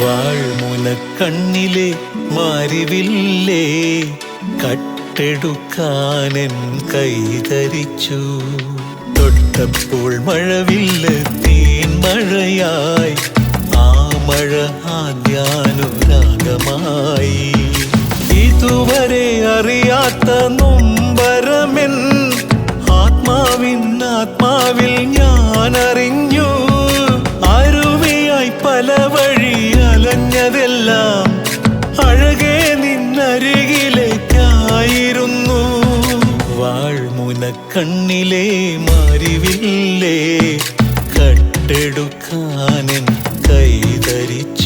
വാൾമുനക്കണ്ണിലെ മാരിവില്ലേ കട്ടെടുക്കാനെൻ കൈതരിച്ചു. തൊട്ടപ്പോൾ മഴവില്ല് തീൻമഴയായി, ആ മഴ ആദ്യാനുരാഗമായി. ഇതുവരെ അറിയാത്ത നൊമ്പരമെൻ ആത്മാവിൽ ഞാൻ അറിഞ്ഞു. അരുവിയായി പല വഴി അലഞ്ഞതെല്ലാം അഴകേ നിന്നരികിലേക്കായിരുന്നു. വാൾമുനക്കണ്ണിലെ മാരിവില്ലേ കട്ടെടുക്കാനെൻ കൈതരിച്ചു.